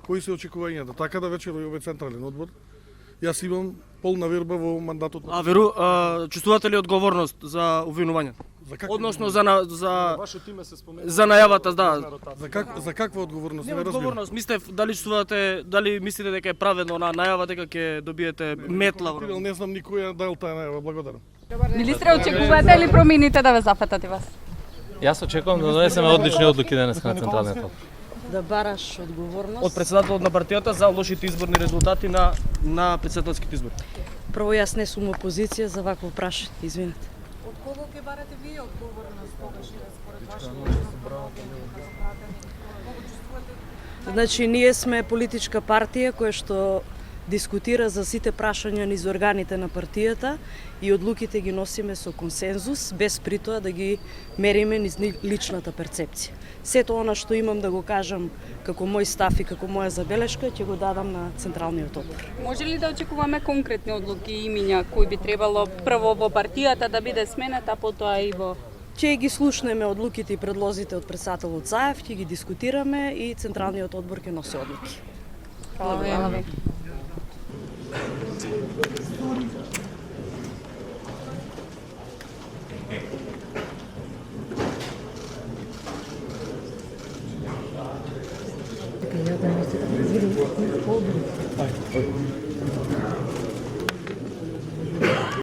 Кои се очекувањата? Така да вечер овој централен одбор, јас имам полна верба во мандатот. Чувствувате ли одговорност за обвинувањето? За каква Односно Вашето име се спомена. за најавата, да. за каква одговорност? Не Не разбирам. одговорност, дали мислите дека е праведно на најава дека ќе добиете метла? Не знам никоја дал таа најава, благодарам. Министре, очекувате ли промените да ве зафатат и вас? Јас очекувам да донесеме одлични одлуки денес на Централниот одбор. Да бараш одговорност. Од председателот на партијата за лошите изборни резултати на председателските избори. Прво јас не сум опозиција за вакво прашање, извинете. Од кого ќе барате вие одговорност тогаш според вашето? Значи, ние сме политичка партија која што дискутира за сите прашања низ органите на партијата и одлуките ги носиме со консензус, без при тоа да ги мериме низ личната перцепција. Сето она што имам да го кажам како мој став и како моја забелешка, ќе го дадам на Централниот одбор. Може ли да очекуваме конкретни одлуки и имиња кои би требало прво во партијата да биде сменета, а потоа и во... Ќе ги слушнеме одлуките и предлозите од председателот Заев, ќе ги дискутираме и Централниот одбор ќе носи одлуки. Благодарам ви. Така, ја да не се да видим.